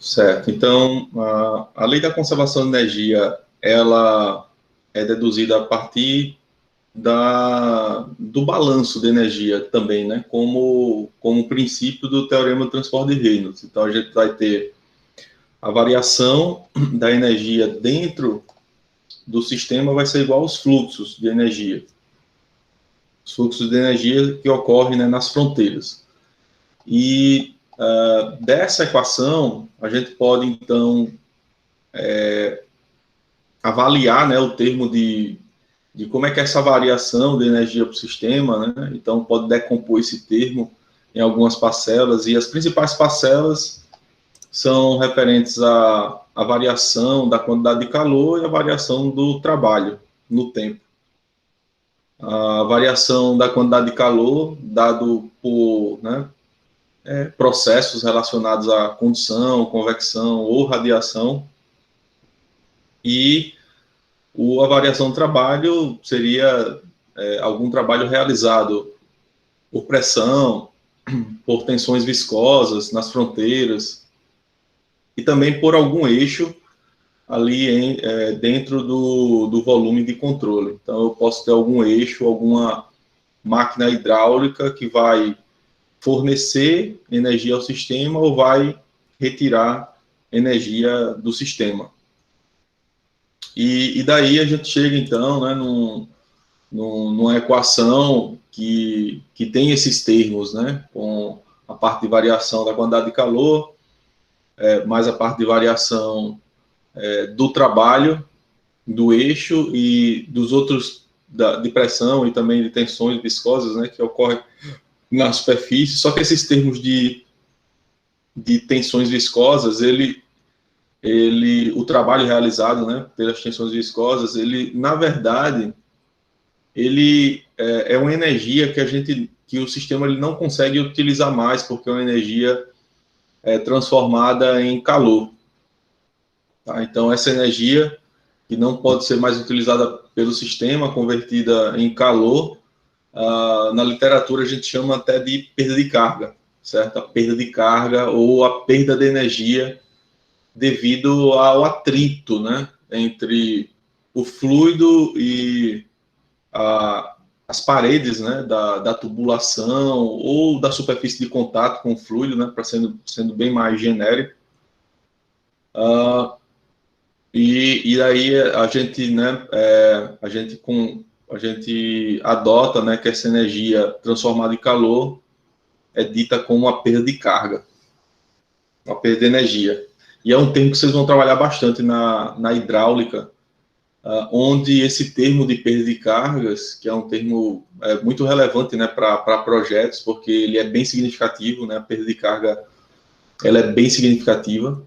Certo. Então, a lei da conservação de energia, ela é deduzida a partir do balanço de energia também, né? Como princípio do teorema do transporte de Reynolds. Então, a gente vai ter a variação da energia dentro do sistema vai ser igual aos fluxos de energia. Os fluxos de energia que ocorrem, né, nas fronteiras. E dessa equação, a gente pode, então, avaliar, né, o termo de como é que é essa variação de energia para o sistema, né? Então, pode decompor esse termo em algumas parcelas, e as principais parcelas são referentes à variação da quantidade de calor e a variação do trabalho no tempo. A variação da quantidade de calor, dado por, né, processos relacionados à condução, convecção ou radiação, e a variação do trabalho seria algum trabalho realizado por pressão, por tensões viscosas nas fronteiras, e também por algum eixo ali dentro do volume de controle. Então, eu posso ter algum eixo, alguma máquina hidráulica que vai fornecer energia ao sistema ou vai retirar energia do sistema. E daí a gente chega, então, né, numa equação que tem esses termos, né, com a parte de variação da quantidade de calor, mais a parte de variação do trabalho, do eixo e dos outros de pressão e também de tensões viscosas, né, que ocorrem na superfície. Só que esses termos de tensões viscosas, o trabalho realizado, né, pelas tensões viscosas, ele, na verdade, ele é uma energia que o sistema ele não consegue utilizar mais, porque é uma energia transformada em calor. Tá? Então, essa energia que não pode ser mais utilizada pelo sistema, convertida em calor, na literatura a gente chama até de perda de carga, certo? A perda de carga ou a perda de energia devido ao atrito, né, entre o fluido e as paredes, né, da tubulação ou da superfície de contato com o fluido, né, para sendo bem mais genérico. E aí a gente, né, a gente adota, né, que essa energia transformada em calor é dita como uma perda de carga, uma perda de energia. E é um termo que vocês vão trabalhar bastante na hidráulica, onde esse termo de perda de cargas, que é um termo muito relevante, né, para projetos, porque ele é bem significativo, né, a perda de carga ela é bem significativa.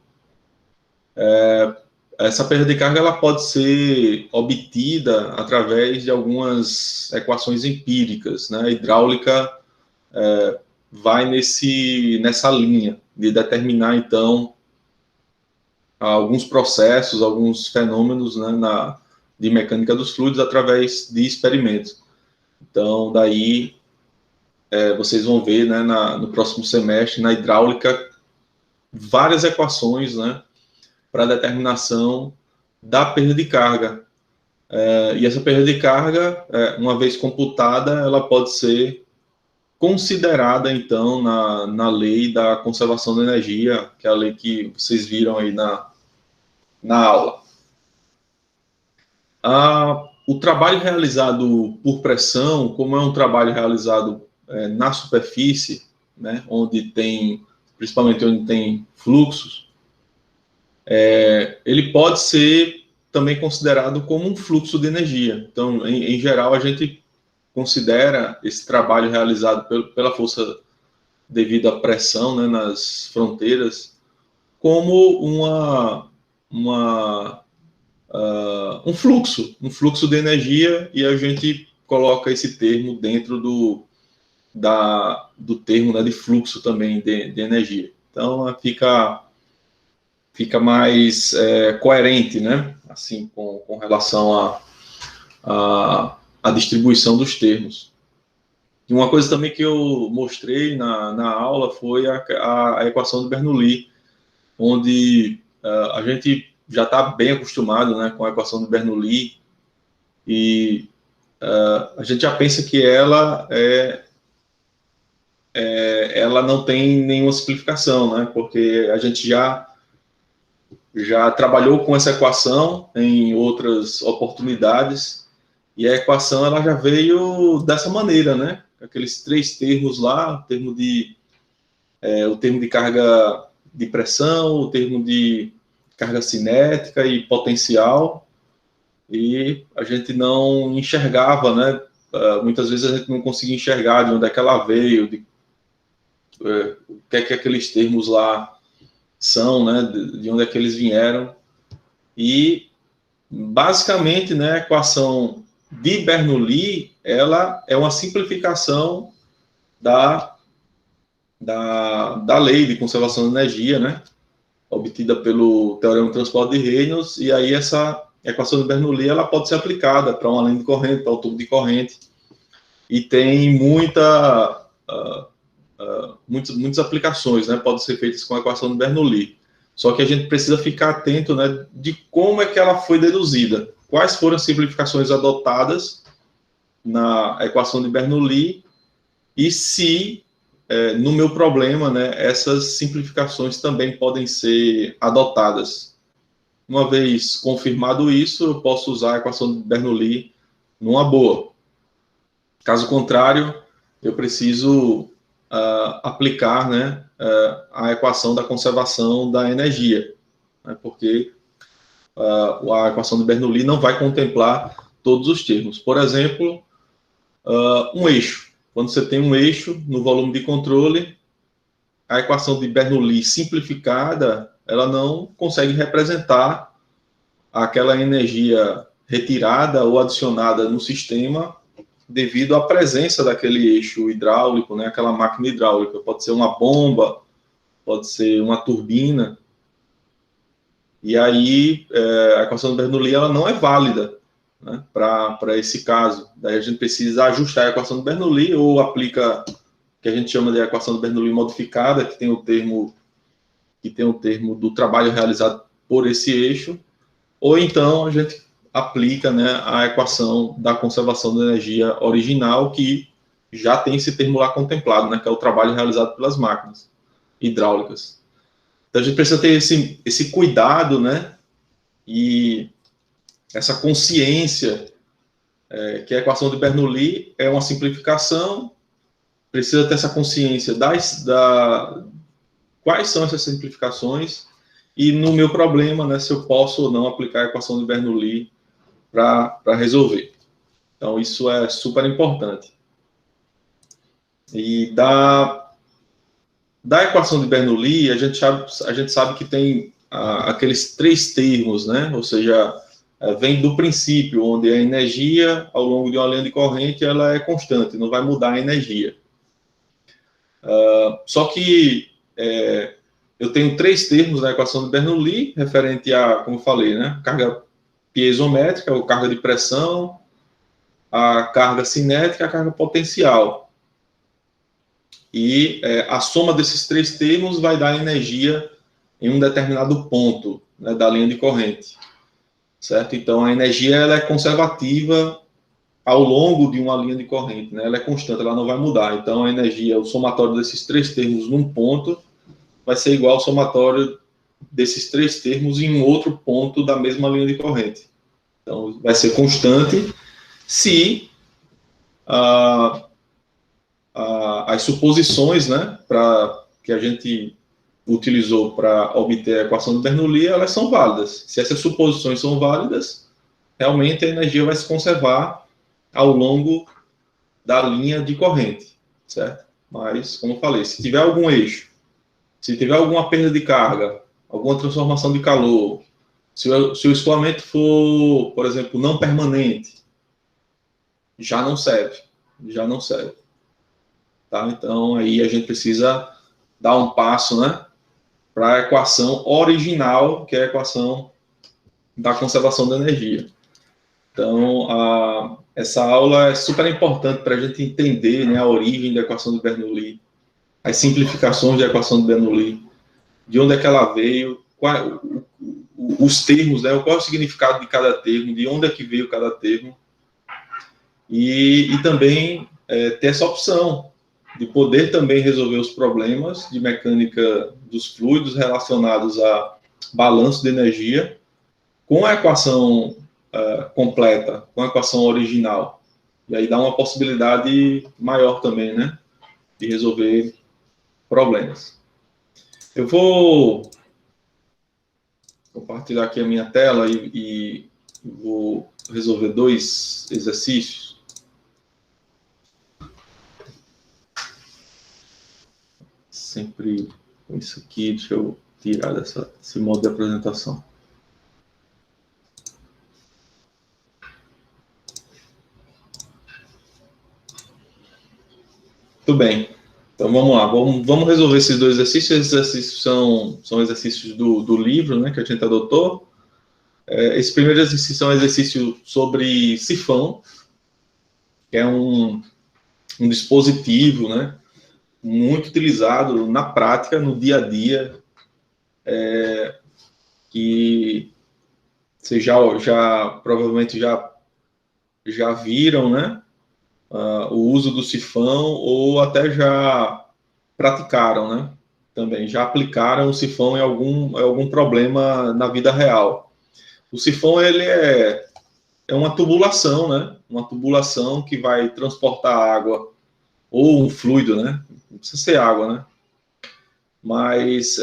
Essa perda de carga ela pode ser obtida através de algumas equações empíricas, né? A hidráulica vai nessa linha de determinar, então, alguns processos, alguns fenômenos, né, de mecânica dos fluidos através de experimentos. Então, daí, vocês vão ver, né, no próximo semestre, na hidráulica, várias equações, né, para determinação da perda de carga. E essa perda de carga, uma vez computada, ela pode ser considerada, então, na lei da conservação da energia, que é a lei que vocês viram aí na aula. O trabalho realizado por pressão, como é um trabalho realizado na superfície, né, principalmente onde tem fluxos, ele pode ser também considerado como um fluxo de energia. Então, em geral, a gente considera esse trabalho realizado pela força devido à pressão, né, nas fronteiras como um fluxo de energia, e a gente coloca esse termo dentro do termo, né, de fluxo também de energia. Então, fica mais coerente, né, assim, com relação à distribuição dos termos. E uma coisa também que eu mostrei na aula foi a equação de Bernoulli, onde a gente já está bem acostumado, né, com a equação de Bernoulli, e a gente já pensa que ela não tem nenhuma simplificação, né, porque a gente já trabalhou com essa equação em outras oportunidades, e a equação ela já veio dessa maneira, né? Aqueles três termos lá, o termo de carga de pressão, o termo de carga cinética e potencial, e a gente não enxergava, né? Muitas vezes a gente não conseguia enxergar de onde é que ela veio, o que é que aqueles termos lá são, né? De onde é que eles vieram. E basicamente, né, a equação de Bernoulli, ela é uma simplificação da lei de conservação de energia, né, obtida pelo teorema do transporte de Reynolds, e aí essa equação de Bernoulli, ela pode ser aplicada para uma linha de corrente, para um tubo de corrente, e tem muitas aplicações, né, podem ser feitas com a equação de Bernoulli. Só que a gente precisa ficar atento, né, de como é que ela foi deduzida, quais foram as simplificações adotadas na equação de Bernoulli e se, no meu problema, né, essas simplificações também podem ser adotadas. Uma vez confirmado isso, eu posso usar a equação de Bernoulli numa boa. Caso contrário, eu preciso aplicar, né, a equação da conservação da energia, né, porque a equação de Bernoulli não vai contemplar todos os termos. Por exemplo, um eixo. Quando você tem um eixo no volume de controle, a equação de Bernoulli simplificada, ela não consegue representar aquela energia retirada ou adicionada no sistema devido à presença daquele eixo hidráulico, né, aquela máquina hidráulica. Pode ser uma bomba, pode ser uma turbina. E aí, a equação de Bernoulli ela não é válida, né, para esse caso. Daí a gente precisa ajustar a equação de Bernoulli ou aplica o que a gente chama de equação de Bernoulli modificada, que tem o termo do trabalho realizado por esse eixo, ou então a gente aplica, né, a equação da conservação da energia original, que já tem esse termo lá contemplado, né, que é o trabalho realizado pelas máquinas hidráulicas. Então a gente precisa ter esse cuidado, né, e essa consciência que a equação de Bernoulli é uma simplificação, precisa ter essa consciência quais são essas simplificações e no meu problema, né, se eu posso ou não aplicar a equação de Bernoulli para resolver. Então, isso é super importante. E da equação de Bernoulli, a gente sabe que tem aqueles três termos, né? Ou seja, vem do princípio, onde a energia, ao longo de uma linha de corrente, ela é constante, não vai mudar a energia. Só que eu tenho três termos na equação de Bernoulli, referente a, como eu falei, né? Carga piezométrica, ou carga de pressão, a carga cinética e a carga potencial. E a soma desses três termos vai dar energia em um determinado ponto, né, da linha de corrente. Certo? Então, a energia ela é conservativa ao longo de uma linha de corrente, né? Ela é constante, ela não vai mudar. Então, a energia, o somatório desses três termos num ponto vai ser igual ao somatório desses três termos em outro ponto da mesma linha de corrente. Então, vai ser constante se as suposições, né, que a gente utilizou para obter a equação de Bernoulli, elas são válidas. Se essas suposições são válidas, realmente a energia vai se conservar ao longo da linha de corrente, certo? Mas, como eu falei, se tiver algum eixo, se tiver alguma perda de carga, alguma transformação de calor, se o escoamento for, por exemplo, não permanente, já não serve. Tá? Então, aí a gente precisa dar um passo, né, para a equação original, que é a equação da conservação da energia. Então, essa aula é super importante para a gente entender, né, a origem da equação de Bernoulli, as simplificações da equação de Bernoulli, de onde é que ela veio, os termos, né, qual é o significado de cada termo, de onde é que veio cada termo, e também ter essa opção de poder também resolver os problemas de mecânica dos fluidos relacionados a balanço de energia com a equação completa, com a equação original. E aí dá uma possibilidade maior também, né, de resolver problemas. Eu vou compartilhar aqui a minha tela e vou resolver 2 exercícios. Sempre com isso aqui, deixa eu tirar desse modo de apresentação. Muito bem. Então, vamos lá. Vamos resolver esses 2 exercícios. Esses exercícios são exercícios do livro, né, que a gente adotou. Esse primeiro exercício é um exercício sobre sifão, que é um dispositivo, né, muito utilizado na prática, no dia a dia, que vocês provavelmente já viram, né, o uso do sifão, ou até já praticaram, né, também, já aplicaram o sifão em algum problema na vida real. O sifão, ele é uma tubulação, né, uma tubulação que vai transportar água, ou um fluido, né, não precisa ser água, né, mas,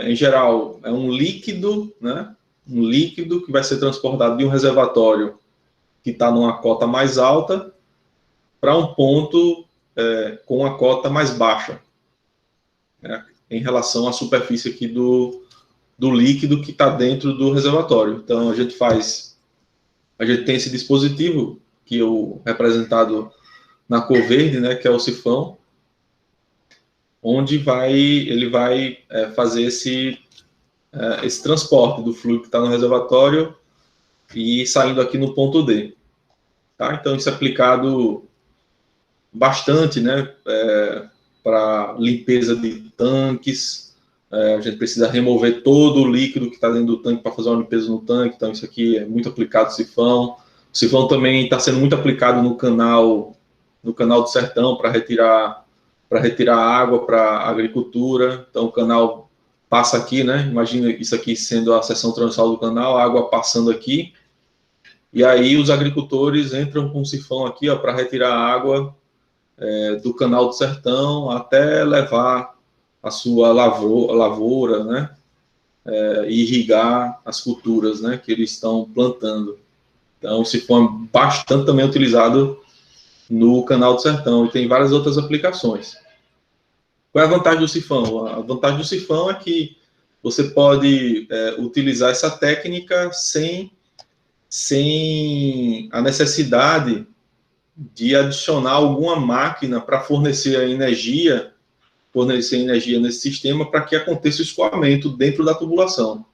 em geral, é um líquido, né, um líquido que vai ser transportado de um reservatório que está numa cota mais alta para um ponto com a cota mais baixa, né, em relação à superfície aqui do líquido que está dentro do reservatório. Então, a gente tem esse dispositivo, que é representado na cor verde, né, que é o sifão, onde ele vai fazer esse transporte do fluido que está no reservatório e saindo aqui no ponto D. Tá? Então, isso é aplicado bastante, né, para limpeza de tanques. A gente precisa remover todo o líquido que está dentro do tanque para fazer uma limpeza no tanque. Então, isso aqui é muito aplicado, sifão. O sifão também está sendo muito aplicado no canal do Sertão, para retirar água para a agricultura. Então, o canal passa aqui, né? Imagina isso aqui sendo a seção transversal do canal, a água passando aqui. E aí os agricultores entram com o sifão aqui, para retirar a água do canal do Sertão até levar a sua lavoura, né? E irrigar as culturas, né, que eles estão plantando. Então, o sifão é bastante também utilizado no canal do Sertão, e tem várias outras aplicações. Qual é a vantagem do sifão? A vantagem do sifão é que você pode utilizar essa técnica sem a necessidade de adicionar alguma máquina para fornecer energia nesse sistema para que aconteça o escoamento dentro da tubulação.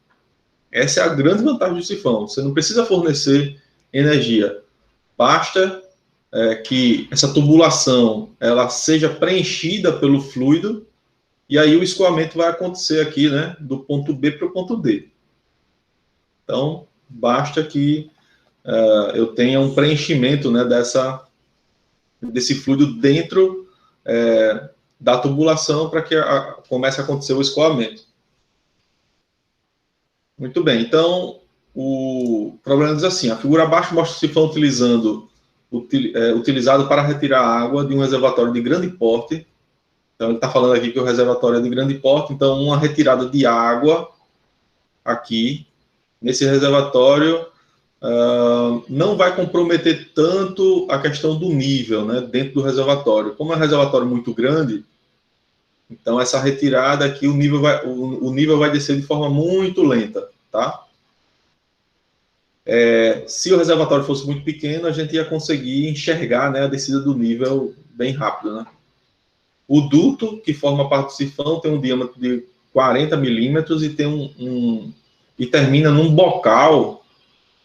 Essa é a grande vantagem do sifão. Você não precisa fornecer energia. Basta que essa tubulação ela seja preenchida pelo fluido, e aí o escoamento vai acontecer aqui, né, do ponto B para o ponto D. Então, basta que eu tenha um preenchimento, né, desse fluido dentro da tubulação para que comece a acontecer o escoamento. Muito bem, então o problema diz assim: a figura abaixo mostra o sifão utilizado para retirar água de um reservatório de grande porte. Então ele está falando aqui que o reservatório é de grande porte, então uma retirada de água aqui nesse reservatório não vai comprometer tanto a questão do nível, né, dentro do reservatório. Como é um reservatório muito grande, então essa retirada aqui, o nível vai descer de forma muito lenta, tá? Se o reservatório fosse muito pequeno, a gente ia conseguir enxergar, né, a descida do nível bem rápido, né? O duto, que forma parte do sifão, tem um diâmetro de 40 milímetros e e termina num bocal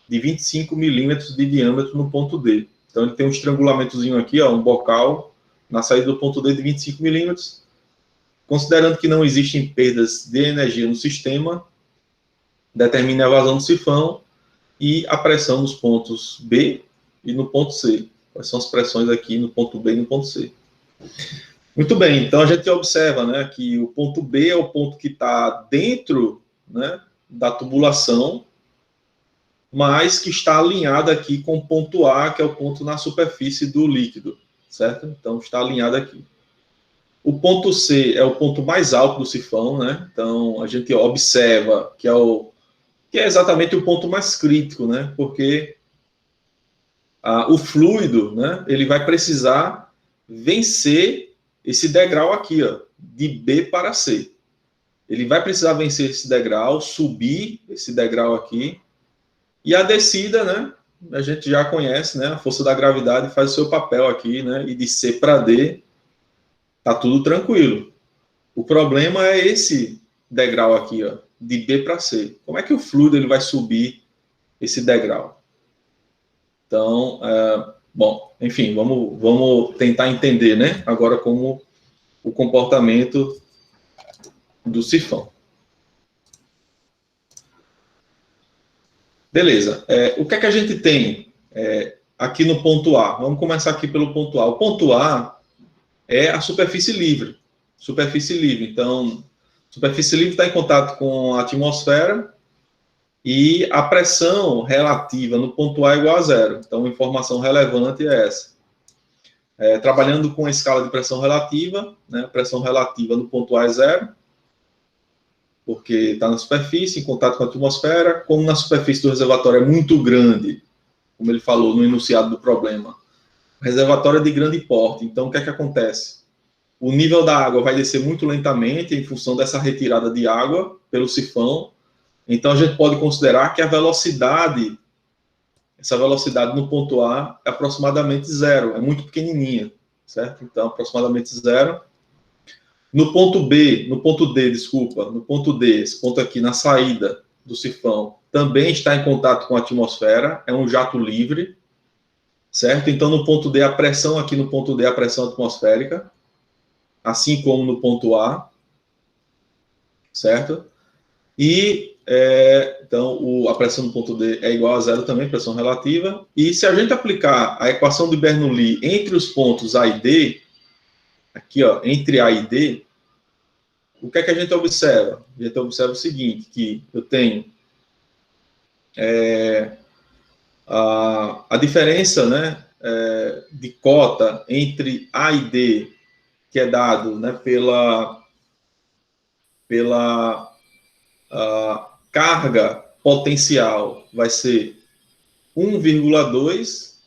de 25 milímetros de diâmetro no ponto D. Então, ele tem um estrangulamentozinho aqui, um bocal na saída do ponto D de 25 milímetros. considerando que não existem perdas de energia no sistema, determine a vazão do sifão e a pressão nos pontos B e no ponto C. Quais são as pressões aqui no ponto B e no ponto C. Muito bem, então a gente observa, né, que o ponto B é o ponto que está dentro, né, da tubulação, mas que está alinhado aqui com o ponto A, que é o ponto na superfície do líquido, certo? Então está alinhado aqui. O ponto C é o ponto mais alto do sifão, né? Então a gente observa que é exatamente o ponto mais crítico, né? Porque o fluido, né, ele vai precisar vencer esse degrau aqui, ó, de B para C. Ele vai precisar vencer esse degrau, subir esse degrau aqui, e a descida, né, a gente já conhece, né, a força da gravidade faz o seu papel aqui, né, e de C para D, tá tudo tranquilo. O problema é esse degrau aqui, ó, de B para C. Como é que o fluido ele vai subir esse degrau? Então, bom, enfim, vamos tentar entender, né, agora como o comportamento do sifão. Beleza. O que é que a gente tem aqui no ponto A? Vamos começar aqui pelo ponto A. O ponto A é a superfície livre. Superfície livre. Então, superfície livre está em contato com a atmosfera e a pressão relativa no ponto A é igual a zero. Então, a informação relevante é essa. Trabalhando com a escala de pressão relativa, né, a pressão relativa no ponto A é zero, porque está na superfície, em contato com a atmosfera. Como na superfície do reservatório é muito grande, como ele falou no enunciado do problema, o reservatório é de grande porte, então o que é que acontece? O nível da água vai descer muito lentamente em função dessa retirada de água pelo sifão, então a gente pode considerar que a velocidade, essa velocidade no ponto A é aproximadamente zero, é muito pequenininha, certo? Então, aproximadamente zero. No ponto B, no ponto D, desculpa, no ponto D, esse ponto aqui na saída do sifão, também está em contato com a atmosfera, é um jato livre, certo? Então, no ponto D, a pressão aqui no ponto D é a pressão atmosférica, assim como no ponto A, certo? E, então, a pressão no ponto D é igual a zero também, pressão relativa. E se a gente aplicar a equação de Bernoulli entre os pontos A e D, aqui, ó, entre A e D, o que é que a gente observa? A gente observa o seguinte, que eu tenho a diferença, né, de cota entre A e D, que é dado, né, pela carga potencial, vai ser 1,2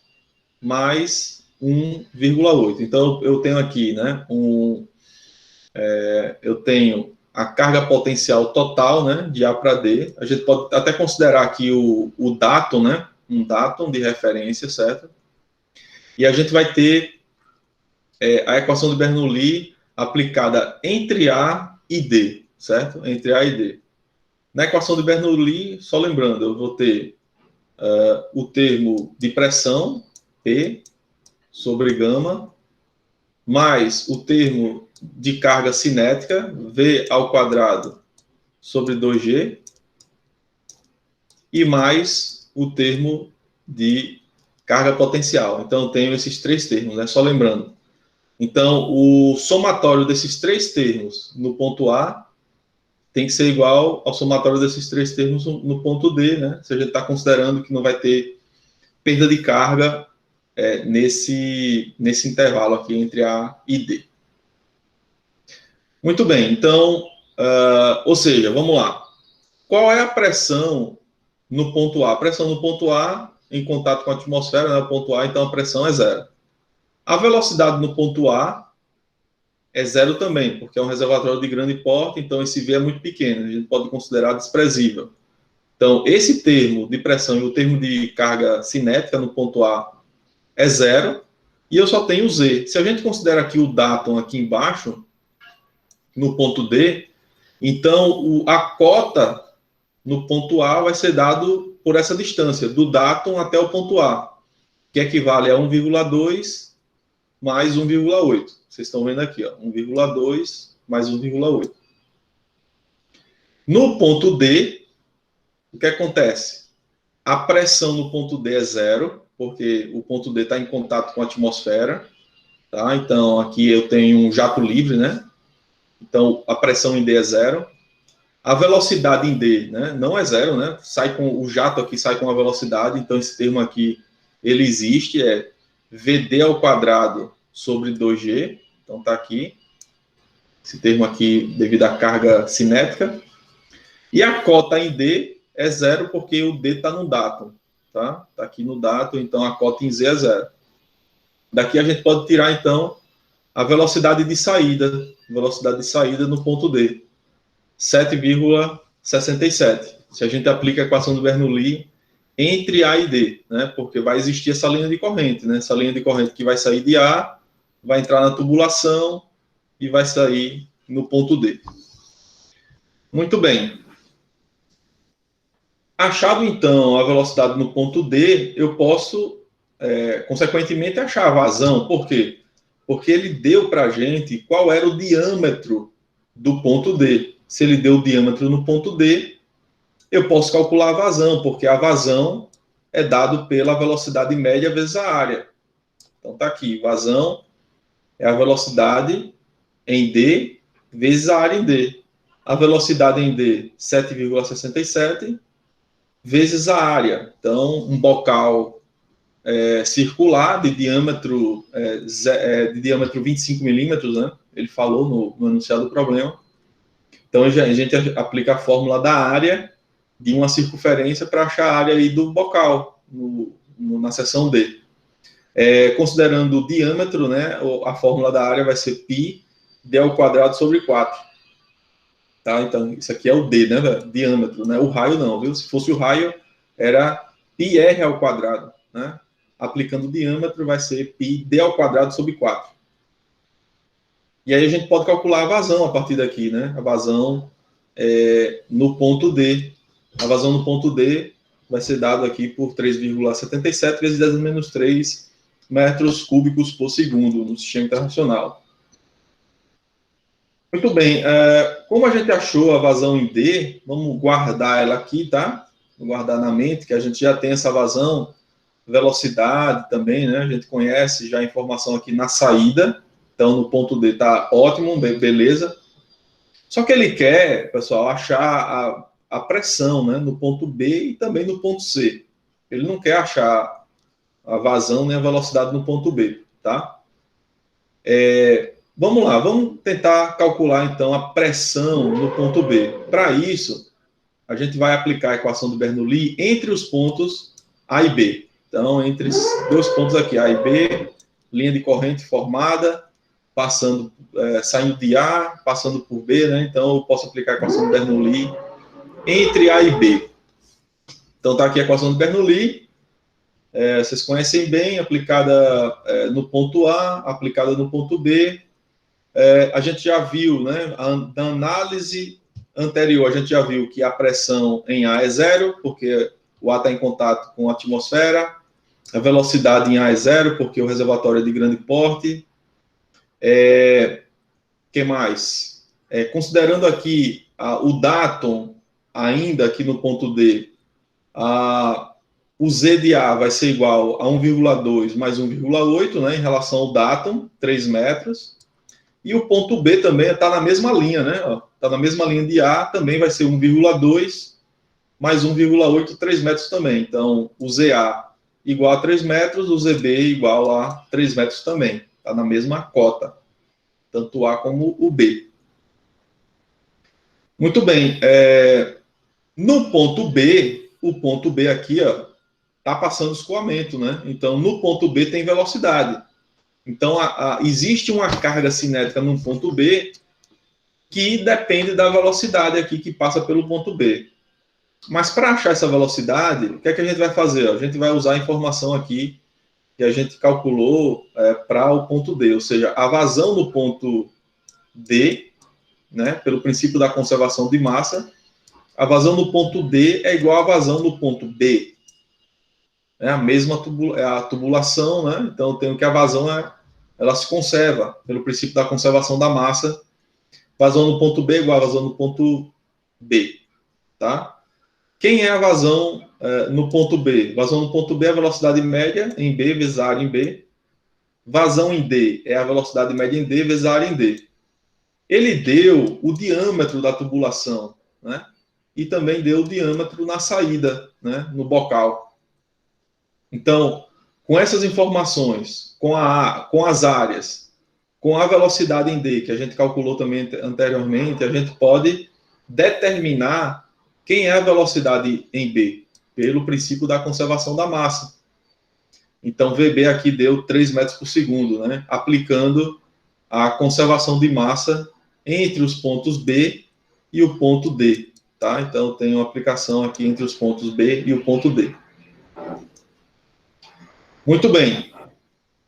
mais 1,8. Então, eu tenho aqui, né, eu tenho a carga potencial total, né, de A para D. A gente pode até considerar aqui o datum, né, um datum de referência, certo? E a gente vai ter a equação de Bernoulli aplicada entre A e D, certo? Entre A e D. Na equação de Bernoulli, só lembrando, eu vou ter o termo de pressão, P, sobre gama, mais o termo de carga cinética, V ao quadrado sobre 2G, e mais o termo de carga potencial. Então, eu tenho esses três termos, né? Só lembrando. Então, o somatório desses três termos no ponto A tem que ser igual ao somatório desses três termos no ponto D, né? Se a gente está considerando que não vai ter perda de carga nesse intervalo aqui entre A e D. Muito bem, então, ou seja, vamos lá. Qual é a pressão no ponto A? A pressão no ponto A, em contato com a atmosfera, né, o ponto A, então a pressão é zero. A velocidade no ponto A é zero também, porque é um reservatório de grande porte, então esse V é muito pequeno, a gente pode considerar desprezível. Então, esse termo de pressão e o termo de carga cinética no ponto A é zero, e eu só tenho Z. Se a gente considera aqui o datum aqui embaixo, no ponto D, então a cota no ponto A vai ser dado por essa distância, do datum até o ponto A, que equivale a 1,2 mais 1,8. Vocês estão vendo aqui, ó, 1,2 mais 1,8. No ponto D, o que acontece? A pressão no ponto D é zero, porque o ponto D está em contato com a atmosfera. Tá? Então, aqui eu tenho um jato livre, né? Então, a pressão em D é zero. A velocidade em D, né, não é zero, né? Sai com o jato aqui sai com a velocidade, então esse termo aqui ele existe, é VD ao quadrado sobre 2G. Então tá aqui esse termo aqui devido à carga cinética. E a cota em D é zero porque o D está no datum, tá? Tá aqui no datum, então a cota em Z é zero. Daqui a gente pode tirar então a velocidade de saída no ponto D. 7,67. Se a gente aplica a equação do Bernoulli entre A e D, né? Porque vai existir essa linha de corrente, né? Essa linha de corrente que vai sair de A, vai entrar na tubulação e vai sair no ponto D. Muito bem. Achado, então, a velocidade no ponto D, eu posso, consequentemente, achar a vazão. Por quê? Porque ele deu para a gente qual era o diâmetro do ponto D. Se ele deu o diâmetro no ponto D, eu posso calcular a vazão, porque a vazão é dado pela velocidade média vezes a área. Então tá aqui, vazão é a velocidade em D vezes a área em D. A velocidade em D, 7,67 vezes a área. Então, um bocal circular de diâmetro 25 milímetros, né? Ele falou no enunciado do problema. Então, a gente aplica a fórmula da área de uma circunferência para achar a área aí do bocal, na seção D. Considerando o diâmetro, né, a fórmula da área vai ser π d ao quadrado sobre 4. Tá? Então, isso aqui é o D, né, velho? Diâmetro, né? O raio não, viu? Se fosse o raio, era πr ao quadrado, né? Aplicando o diâmetro, vai ser π d ao quadrado sobre 4. E aí a gente pode calcular a vazão a partir daqui, né? A vazão no ponto D. A vazão no ponto D vai ser dado aqui por 3,77 vezes 10 a menos 3 metros cúbicos por segundo no sistema internacional. Muito bem. Como a gente achou a vazão em D, vamos guardar ela aqui, tá? Vamos guardar na mente que a gente já tem essa vazão, velocidade também, né? A gente conhece já a informação aqui na saída. Então, no ponto D está ótimo, beleza. Só que ele quer, pessoal, achar a pressão, né, no ponto B e também no ponto C. Ele não quer achar a vazão nem a velocidade no ponto B, tá? Vamos lá, vamos tentar calcular, então, a pressão no ponto B. Para isso, a gente vai aplicar a equação do Bernoulli entre os pontos A e B. Então, entre os dois pontos aqui, A e B, linha de corrente formada, saindo de A, passando por B, né? Então, eu posso aplicar a equação do Bernoulli entre A e B. Então, está aqui a equação do Bernoulli. Vocês conhecem bem, aplicada no ponto A, aplicada no ponto B. A gente já viu, né? Na análise anterior, a gente já viu que a pressão em A é zero, porque o A está em contato com a atmosfera. A velocidade em A é zero, porque o reservatório é de grande porte. Que mais? Considerando aqui o datum, ainda aqui no ponto D, o Z de A vai ser igual a 1,2 mais 1,8, né, em relação ao datum, 3 metros. E o ponto B também está na mesma linha, né? Está na mesma linha de A, também vai ser 1,2 mais 1,8, 3 metros também. Então, o ZA igual a 3 metros, o ZB igual a 3 metros também. Está na mesma cota, tanto A como o B. Muito bem. No ponto B, o ponto B aqui está passando escoamento, né? Então, no ponto B tem velocidade. Então, existe uma carga cinética no ponto B que depende da velocidade aqui que passa pelo ponto B. Mas para achar essa velocidade, o que é que a gente vai fazer? A gente vai usar a informação aqui que a gente calculou para o ponto D, ou seja, a vazão no ponto D, né, pelo princípio da conservação de massa, a vazão no ponto D é igual à vazão no ponto B. É a mesma tubulação, né? Então eu tenho que a vazão ela se conserva pelo princípio da conservação da massa Vazão no ponto B igual a vazão no ponto B, tá? Quem é a vazão no ponto B? Vazão no ponto B é a velocidade média em B vezes a área em B. Vazão em D é a velocidade média em D vezes a área em D. Ele deu o diâmetro da tubulação, né? E também deu o diâmetro na saída, né? No bocal. Então, com essas informações, com as áreas, com a velocidade em D, que a gente calculou também anteriormente, a gente pode determinar quem é a velocidade em B, pelo princípio da conservação da massa. Então, VB aqui deu 3 metros por segundo, né? Aplicando a conservação de massa entre os pontos B e o ponto D, tá? Então, tem uma aplicação aqui entre os pontos B e o ponto D. Muito bem.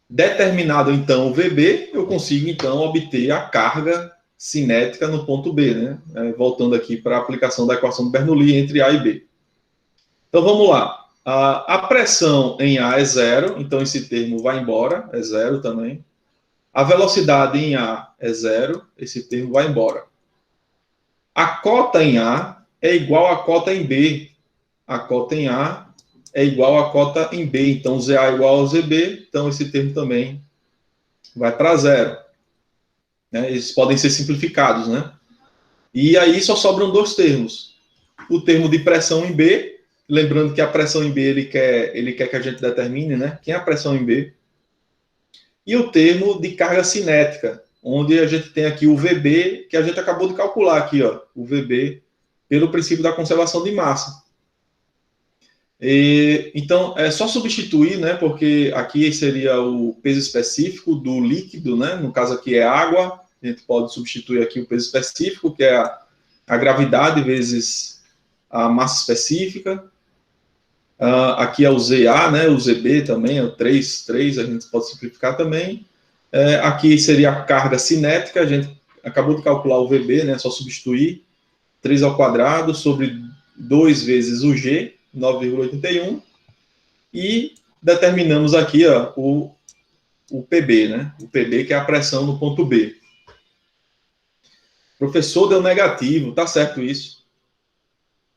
Determinado, então, o VB, eu consigo, então, obter a carga cinética no ponto B, né? Voltando aqui para a aplicação da equação de Bernoulli entre A e B. Então, vamos lá. A pressão em A é zero, então esse termo vai embora, é zero também. A velocidade em A é zero, esse termo vai embora. A cota em A é igual à cota em B. A cota em A é igual à cota em B. Então, ZA é igual ao ZB, então esse termo também vai para zero. Né? Eles podem ser simplificados, né? E aí só sobram dois termos. O termo de pressão em B, lembrando que a pressão em B ele quer que a gente determine, né? Quem é a pressão em B? E o termo de carga cinética, onde a gente tem aqui o VB, que a gente acabou de calcular aqui, ó, o VB, pelo princípio da conservação de massa. Então, é só substituir, né? Porque aqui seria o peso específico do líquido, né? No caso aqui é água, a gente pode substituir aqui o peso específico, que é a gravidade vezes a massa específica. Aqui é o ZA, né? O ZB também, é o 3, a gente pode simplificar também. Aqui seria a carga cinética, a gente acabou de calcular o VB, né? Só substituir 3 ao quadrado sobre 2 vezes o G, 9,81, e determinamos aqui ó, o PB, né? O PB que é a pressão no ponto B. Professor, deu negativo, tá certo isso?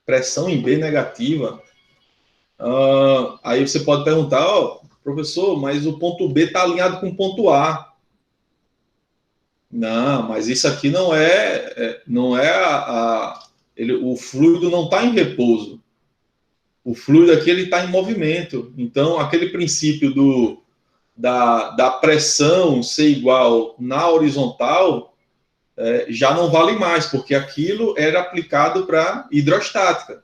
Pressão em B negativa. Aí você pode perguntar, professor, mas o ponto B está alinhado com o ponto A. Não, mas isso aqui não é o fluido não está em repouso. O fluido aqui ele está em movimento. Então, aquele princípio da pressão ser igual na horizontal já não vale mais, porque aquilo era aplicado para hidrostática.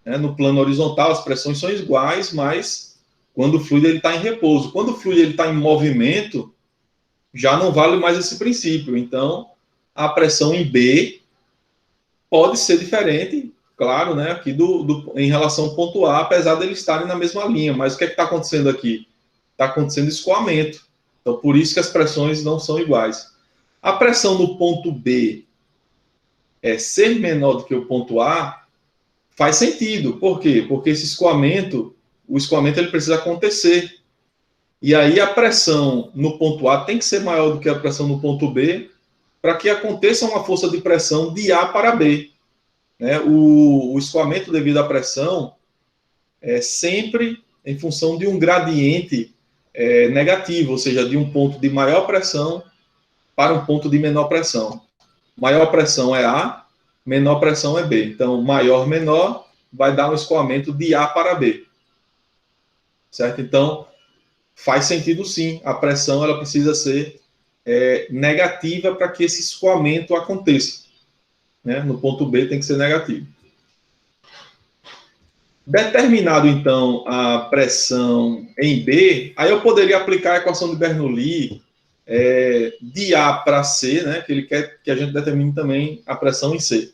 No plano horizontal, as pressões são iguais, mas quando o fluido está em repouso. Quando o fluido está em movimento, já não vale mais esse princípio. Então, a pressão em B pode ser diferente, claro, né, aqui em relação ao ponto A, apesar de eles estarem na mesma linha. Mas o que é que está acontecendo aqui? Está acontecendo escoamento. Então, por isso que as pressões não são iguais. A pressão no ponto B ser menor do que o ponto A faz sentido. Por quê? Porque esse escoamento, o escoamento ele precisa acontecer. E aí a pressão no ponto A tem que ser maior do que a pressão no ponto B para que aconteça uma força de pressão de A para B. O escoamento devido à pressão é sempre em função de um gradiente negativo, ou seja, de um ponto de maior pressão para um ponto de menor pressão. Maior pressão é A, menor pressão é B. Então, maior, menor, vai dar um escoamento de A para B. Certo? Então, faz sentido sim. A pressão ela precisa ser negativa para que esse escoamento aconteça. No ponto B tem que ser negativo. Determinado, então, a pressão em B, aí eu poderia aplicar a equação de Bernoulli de A para C, né, que ele quer que a gente determine também a pressão em C.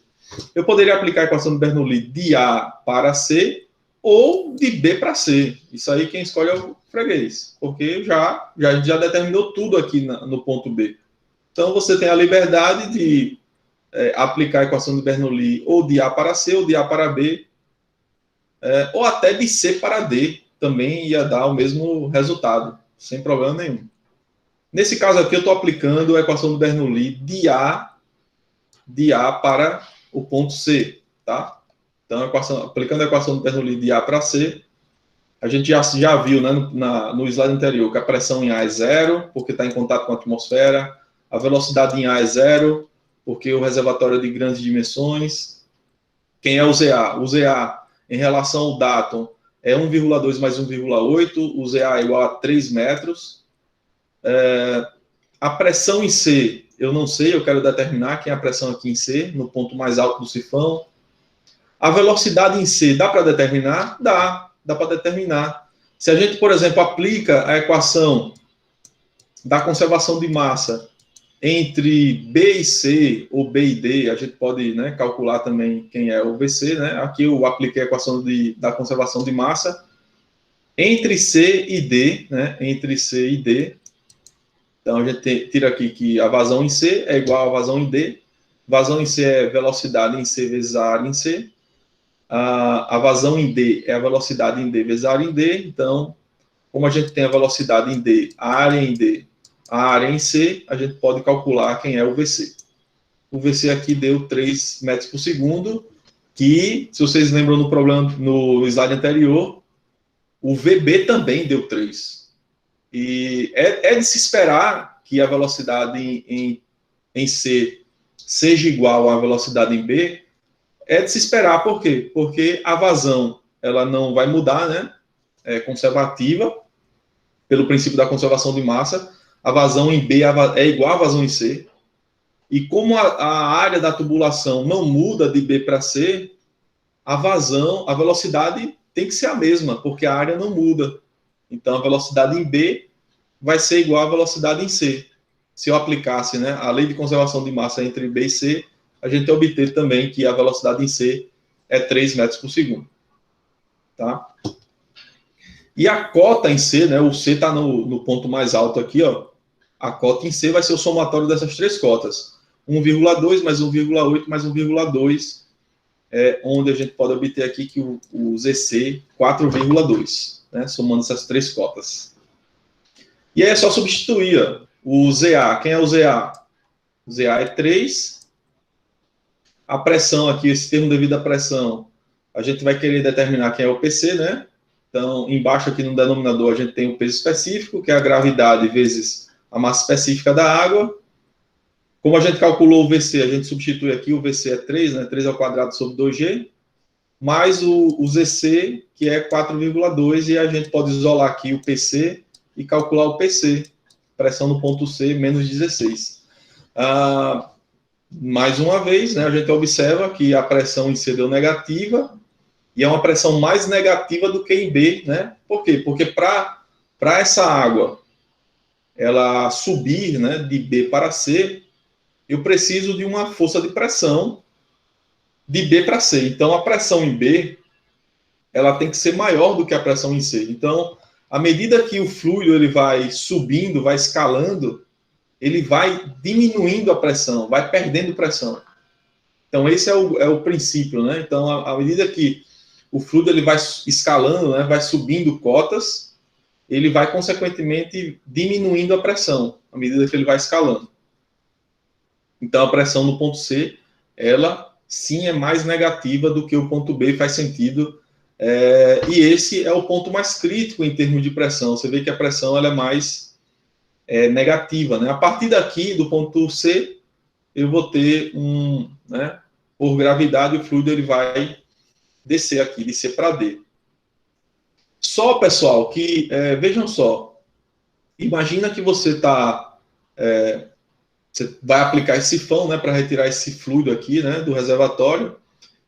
Eu poderia aplicar a equação de Bernoulli de A para C ou de B para C. Isso aí quem escolhe é o freguês, porque já determinou tudo aqui no ponto B. Então você tem a liberdade de aplicar a equação de Bernoulli ou de A para C ou de A para B, ou até de C para D, também ia dar o mesmo resultado, sem problema nenhum. Nesse caso aqui, eu estou aplicando a equação do Bernoulli de A de A para o ponto C, tá? Então, aplicando a equação do Bernoulli de A para C, a gente já viu, né, no slide anterior, que a pressão em A é zero, porque está em contato com a atmosfera, a velocidade em A é zero, porque o reservatório é de grandes dimensões. Quem é o ZA? O ZA, em relação ao Datum, é 1,2 mais 1,8, o ZA é igual a 3 metros. A pressão em C, eu não sei, eu quero determinar quem é a pressão aqui em C, no ponto mais alto do sifão. A velocidade em C, dá para determinar? Dá para determinar. Se a gente, por exemplo, aplica a equação da conservação de massa entre B e C, ou B e D, a gente pode, né, calcular também quem é o VC, né? Aqui eu apliquei a equação da conservação de massa entre C e D, né? Entre C e D. Então, a gente tira aqui que a vazão em C é igual a vazão em D. Vazão em C é velocidade em C vezes a área em C. A vazão em D é a velocidade em D vezes a área em D. Então, como a gente tem a velocidade em D, a área em D, a área em C, a gente pode calcular quem é o VC. O VC aqui deu 3 metros por segundo, que, se vocês lembram no problema, no slide anterior, o VB também deu 3. E é de se esperar que a velocidade em C seja igual à velocidade em B. É de se esperar, por quê? Porque a vazão ela não vai mudar, né? É conservativa, pelo princípio da conservação de massa. A vazão em B é igual à vazão em C. E como a área da tubulação não muda de B para C, a vazão, a velocidade tem que ser a mesma, porque a área não muda. Então, a velocidade em B vai ser igual à velocidade em C. Se eu aplicasse, né, a lei de conservação de massa entre B e C, a gente obter também que a velocidade em C é 3 metros por segundo. Tá? E a cota em C, né, o C está no ponto mais alto aqui, ó. A cota em C vai ser o somatório dessas três cotas. 1,2 mais 1,8 mais 1,2 é onde a gente pode obter aqui que o ZC 4,2, né, somando essas três cotas. E aí é só substituir ó, o ZA. Quem é o ZA? O ZA é 3. A pressão aqui, esse termo devido à pressão, a gente vai querer determinar quem é o PC, né? Então, embaixo aqui no denominador, a gente tem o peso específico, que é a gravidade vezes a massa específica da água. Como a gente calculou o VC, a gente substitui aqui, o VC é 3, né? 3 ao quadrado sobre 2G, mais o ZC, que é 4,2, e a gente pode isolar aqui o PC e calcular o PC, pressão no ponto C, menos 16. Mais uma vez, né, a gente observa que a pressão em C deu negativa, e é uma pressão mais negativa do que em B, né? Por quê? Porque para essa água ela subir, né, de B para C, eu preciso de uma força de pressão de B para C. Então, a pressão em B, ela tem que ser maior do que a pressão em C. Então, à medida que o fluido ele vai subindo, vai escalando, ele vai diminuindo a pressão, vai perdendo pressão. Então, esse é o princípio, né? Então, à medida que o fluido ele vai escalando, né, vai subindo cotas, ele vai, consequentemente, diminuindo a pressão, à medida que ele vai escalando. Então, a pressão no ponto C, ela sim é mais negativa do que o ponto B, faz sentido. E esse é o ponto mais crítico em termos de pressão. Você vê que a pressão ela é mais negativa, né? A partir daqui, do ponto C, eu vou ter né, por gravidade, o fluido ele vai descer aqui, de C para D. Só, pessoal, que, vejam só, imagina que você vai aplicar esse sifão, né, para retirar esse fluido aqui, né, do reservatório,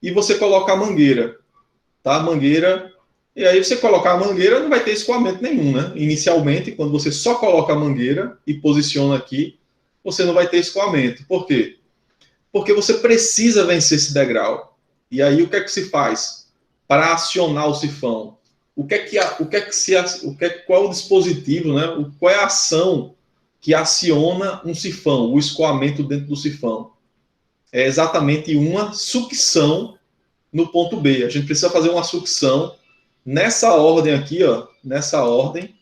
e você coloca a mangueira, tá? A mangueira, e aí você colocar a mangueira, não vai ter escoamento nenhum, né? Inicialmente, quando você só coloca a mangueira e posiciona aqui, você não vai ter escoamento. Por quê? Porque você precisa vencer esse degrau. E aí, o que é que se faz para acionar o sifão? Qual é o dispositivo, né? Qual é a ação que aciona um sifão, o escoamento dentro do sifão? É exatamente uma sucção no ponto B. A gente precisa fazer uma sucção nessa ordem aqui, ó, nessa ordem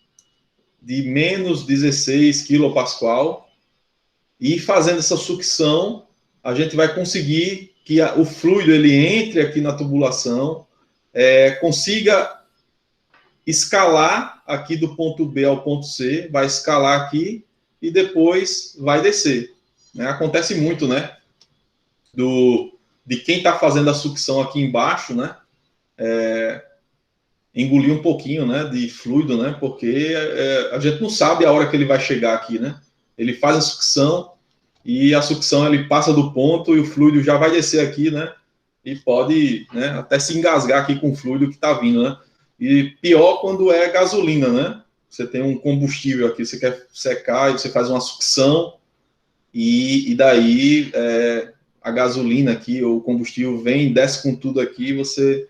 de menos 16 kPa, e fazendo essa sucção, a gente vai conseguir que o fluido ele entre aqui na tubulação, consiga escalar aqui do ponto B ao ponto C, vai escalar aqui e depois vai descer. Né? Acontece muito, né? De quem está fazendo a sucção aqui embaixo, né? Engolir um pouquinho, né? De fluido, né? Porque a gente não sabe a hora que ele vai chegar aqui, né? Ele faz a sucção e a sucção ele passa do ponto e o fluido já vai descer aqui, né? E pode, né, até se engasgar aqui com o fluido que está vindo, né? E pior quando é gasolina, né? Você tem um combustível aqui, você quer secar e você faz uma sucção e daí a gasolina aqui, ou o combustível vem, desce com tudo aqui, você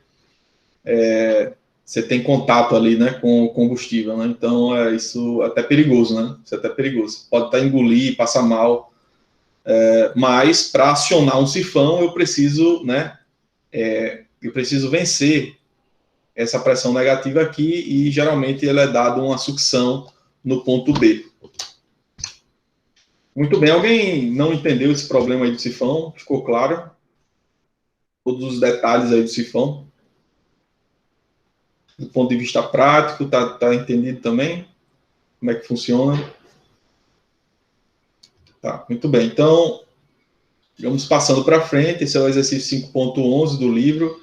tem contato ali, né, com o combustível, né? Então, isso é até perigoso, né? Isso é até perigoso. Pode até engolir, passar mal. Mas, para acionar um sifão, eu preciso, né, eu preciso vencer essa pressão negativa aqui e, geralmente, ele é dado uma sucção no ponto B. Muito bem. Alguém não entendeu esse problema aí do sifão? Ficou claro? Todos os detalhes aí do sifão? Do ponto de vista prático, tá entendido também? Como é que funciona? Tá, muito bem. Então, vamos passando para frente. Esse é o exercício 5.11 do livro.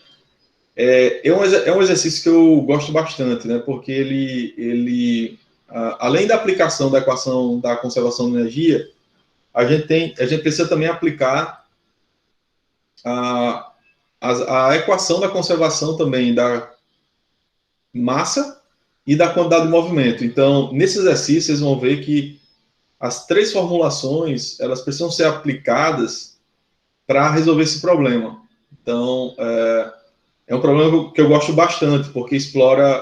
É um exercício que eu gosto bastante, né? Porque ele além da aplicação da equação da conservação de energia, a gente precisa também aplicar a equação da conservação também da massa e da quantidade de movimento. Então, nesse exercício, vocês vão ver que as três formulações, elas precisam ser aplicadas para resolver esse problema. Então, é um problema que eu gosto bastante, porque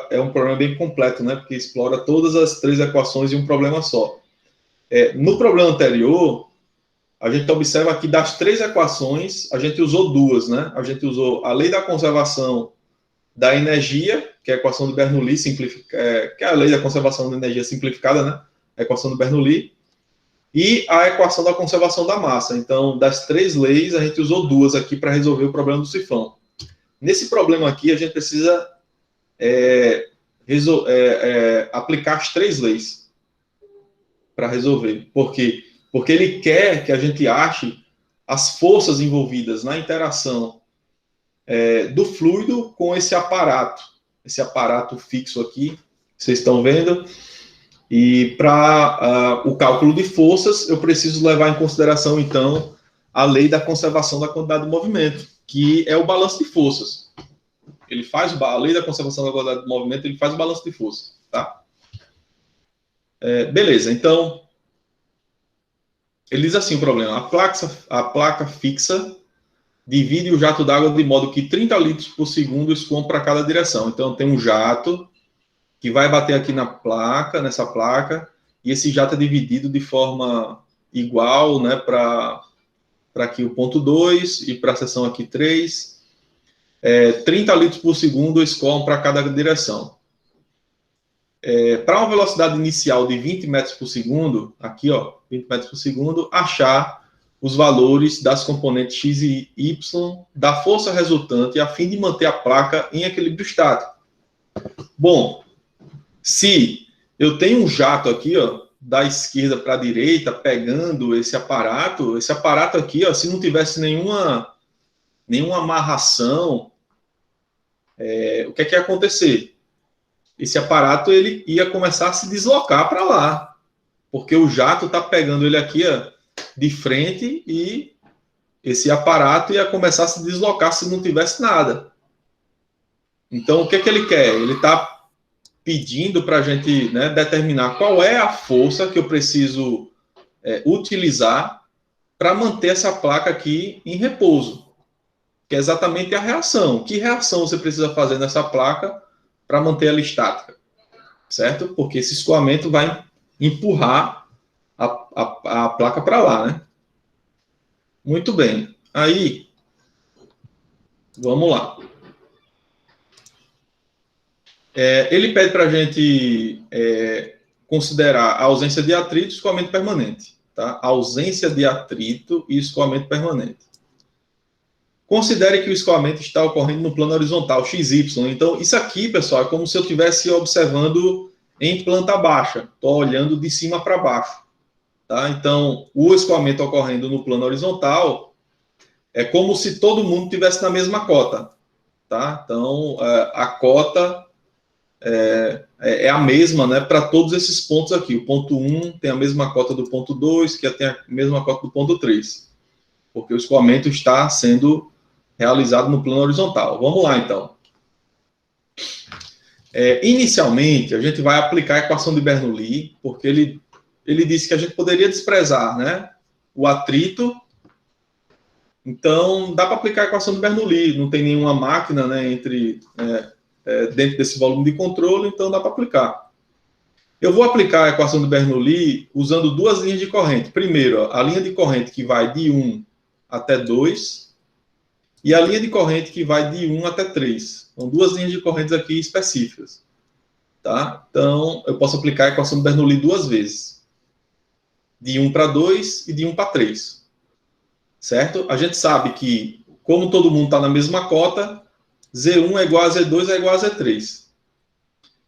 é um problema bem completo, né? Porque explora todas as três equações em um problema só. No problema anterior, a gente observa que das três equações, a gente usou duas, né? A gente usou a lei da conservação da energia, que é a equação do Bernoulli, que é a lei da conservação da energia simplificada, né? A equação do Bernoulli, e a equação da conservação da massa. Então, das três leis, a gente usou duas aqui para resolver o problema do sifão. Nesse problema aqui, a gente precisa aplicar as três leis para resolver. Por quê? Porque ele quer que a gente ache as forças envolvidas na interação do fluido com esse aparato fixo aqui, vocês estão vendo. E para o cálculo de forças, eu preciso levar em consideração, então, a lei da conservação da quantidade de movimento, que é o balanço de forças. Ele faz a lei da conservação da quantidade de movimento, ele faz o balanço de forças, tá? Beleza, então, ele diz assim o problema: a placa fixa divide o jato d'água de modo que 30 litros por segundo escoam para cada direção. Então, tem um jato que vai bater aqui nessa placa, e esse jato é dividido de forma igual, né, para aqui o ponto 2 e para a seção aqui 3. 30 litros por segundo escoam para cada direção. Para uma velocidade inicial de 20 metros por segundo, aqui, ó, 20 metros por segundo, achar os valores das componentes x e y da força resultante a fim de manter a placa em equilíbrio estático. Bom, se eu tenho um jato aqui, ó, da esquerda para a direita, pegando esse aparato aqui, ó, se não tivesse nenhuma amarração, o que é que ia acontecer? Esse aparato ele ia começar a se deslocar para lá, porque o jato está pegando ele aqui, ó, de frente, e esse aparato ia começar a se deslocar se não tivesse nada. Então, o que é que ele quer? Ele está pedindo para a gente, né, determinar qual é a força que eu preciso utilizar para manter essa placa aqui em repouso, que é exatamente a reação. Que reação você precisa fazer nessa placa para manter ela estática, certo? Porque esse escoamento vai empurrar a placa para lá, né? Muito bem. Aí, vamos lá. Ele pede para a gente considerar a ausência de atrito e escoamento permanente. tá? Ausência de atrito e escoamento permanente. Considere que o escoamento está ocorrendo no plano horizontal, XY. Então, isso aqui, pessoal, é como se eu estivesse observando em planta baixa. Estou olhando de cima para baixo. Tá? Então, o escoamento ocorrendo no plano horizontal é como se todo mundo estivesse na mesma cota. Tá? Então, a cota é a mesma, né, para todos esses pontos aqui. O ponto 1 tem a mesma cota do ponto 2, que tem a mesma cota do ponto 3. Porque o escoamento está sendo realizado no plano horizontal. Vamos lá, então. Inicialmente, a gente vai aplicar a equação de Bernoulli, porque ele disse que a gente poderia desprezar, né, o atrito. Então, dá para aplicar a equação de Bernoulli. Não tem nenhuma máquina, né, dentro desse volume de controle, então dá para aplicar. Eu vou aplicar a equação de Bernoulli usando duas linhas de corrente. Primeiro, a linha de corrente que vai de 1 até 2, e a linha de corrente que vai de 1 até 3. São duas linhas de correntes aqui específicas. Tá? Então, eu posso aplicar a equação de Bernoulli duas vezes. De 1 para 2 e de 1 para 3. Certo? A gente sabe que, como todo mundo está na mesma cota, Z1 é igual a Z2 é igual a Z3.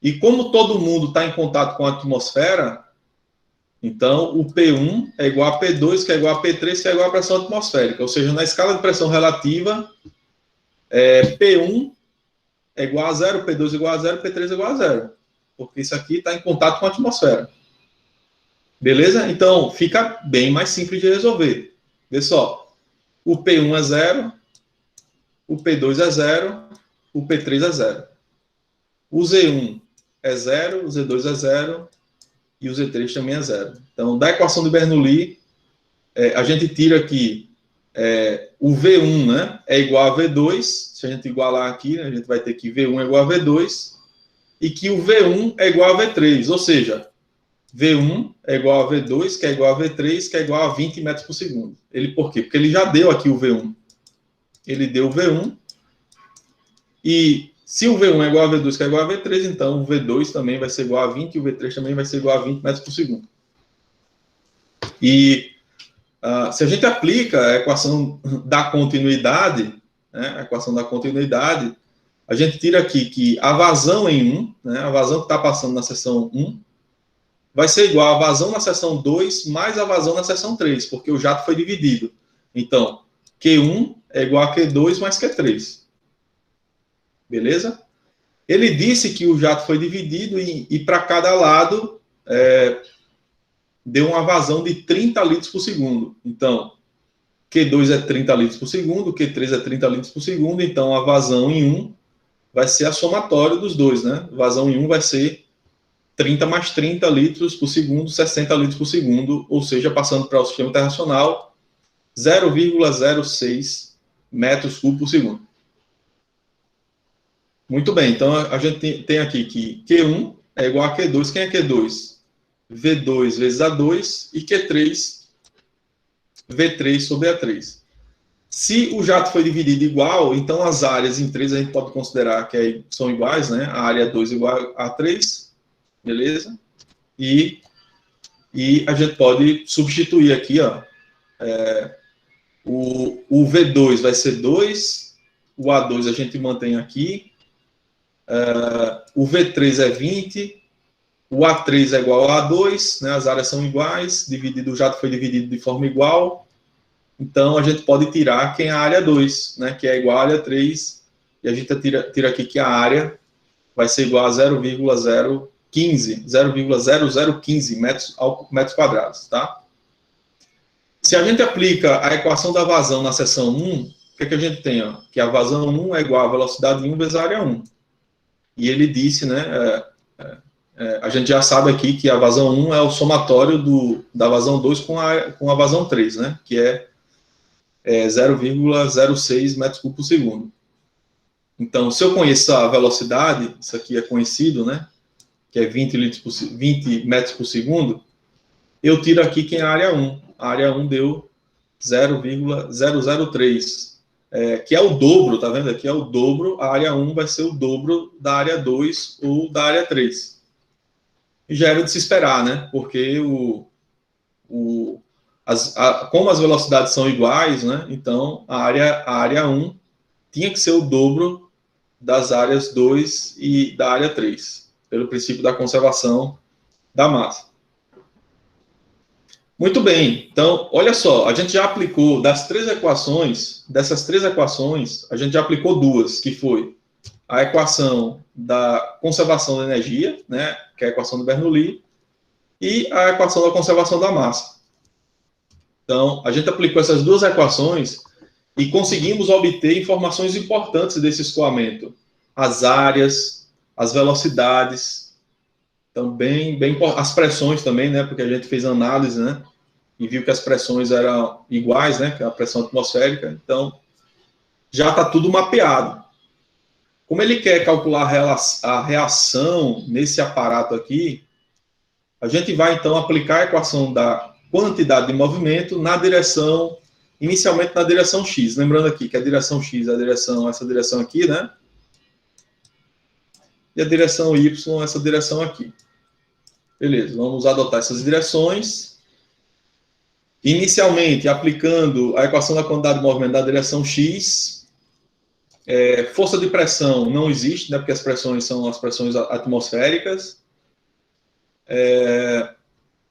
E como todo mundo está em contato com a atmosfera, então o P1 é igual a P2, que é igual a P3, que é igual a pressão atmosférica. Ou seja, na escala de pressão relativa, P1 é igual a 0, P2 é igual a 0, P3 é igual a 0. Porque isso aqui está em contato com a atmosfera. Beleza? Então, fica bem mais simples de resolver. Vê só. O P1 é 0, o P2 é 0, o P3 é 0. O Z1 é 0, o Z2 é 0 e o Z3 também é 0. Então, da equação de Bernoulli, a gente tira aqui o V1, né, é igual a V2. Se a gente igualar aqui, né, a gente vai ter que V1 é igual a V2 e que o V1 é igual a V3. Ou seja, V1 é igual a V2, que é igual a V3, que é igual a 20 metros por segundo. Por quê? Porque ele já deu aqui o V1. Ele deu o V1 e se o V1 é igual a V2, que é igual a V3, então o V2 também vai ser igual a 20 e o V3 também vai ser igual a 20 metros por segundo. E se a gente aplica a equação da continuidade, né, a equação da continuidade, a gente tira aqui que a vazão em 1, né, a vazão que está passando na seção 1, vai ser igual a vazão na seção 2 mais a vazão na seção 3, porque o jato foi dividido. Então, Q1 é igual a Q2 mais Q3. Beleza? Ele disse que o jato foi dividido e para cada lado deu uma vazão de 30 litros por segundo. Então, Q2 é 30 litros por segundo, Q3 é 30 litros por segundo, então a vazão em 1 vai ser a somatória dos dois, né? A vazão em 1 vai ser 30 mais 30 litros por segundo, 60 litros por segundo, ou seja, passando para o sistema internacional, 0,06 metros cúbicos por segundo. Muito bem, então a gente tem aqui que Q1 é igual a Q2. Quem é Q2? V2 vezes A2 e Q3, V3 sobre A3. Se o jato foi dividido igual, então as áreas em 3 a gente pode considerar que são iguais, né? A área 2 igual a 3, beleza? E a gente pode substituir aqui, ó. O V2 vai ser 2, o A2 a gente mantém aqui, o V3 é 20, o A3 é igual a A2, né, as áreas são iguais, o jato foi dividido de forma igual, então a gente pode tirar quem é a área 2, né, que é igual à área 3, e a gente tira aqui que a área vai ser igual a 0,0015 metros quadrados, tá? Se a gente aplica a equação da vazão na seção 1, o que a gente tem? Ó? Que a vazão 1 é igual à velocidade 1 vezes a área 1. E ele disse, né, a gente já sabe aqui que a vazão 1 é o somatório da vazão 2 com a vazão 3, né, que é 0,06 metros cúbicos por segundo. Então, se eu conheço a velocidade, isso aqui é conhecido, né, que é 20 metros por segundo, eu tiro aqui quem é a área 1. A área 1 deu 0,003. Que é o dobro, tá vendo? Aqui é o dobro, a área 1 vai ser o dobro da área 2 ou da área 3. E já era de se esperar, né? Porque como as velocidades são iguais, né, então a área 1 tinha que ser o dobro das áreas 2 e da área 3, pelo princípio da conservação da massa. Muito bem, então, olha só, a gente já aplicou dessas três equações, a gente já aplicou duas, que foi a equação da conservação da energia, né, que é a equação do Bernoulli, e a equação da conservação da massa. Então, a gente aplicou essas duas equações e conseguimos obter informações importantes desse escoamento. As áreas, as velocidades, então, as pressões também, né, porque a gente fez análise, né, e viu que as pressões eram iguais, né, que é a pressão atmosférica, então, já está tudo mapeado. Como ele quer calcular a reação nesse aparato aqui, a gente vai, então, aplicar a equação da quantidade de movimento inicialmente na direção x. Lembrando aqui que a direção x é essa direção aqui, né? E a direção y, essa direção aqui. Beleza, vamos adotar essas direções. Inicialmente, aplicando a equação da quantidade de movimento da direção x, força de pressão não existe, né? Porque as pressões são as pressões atmosféricas.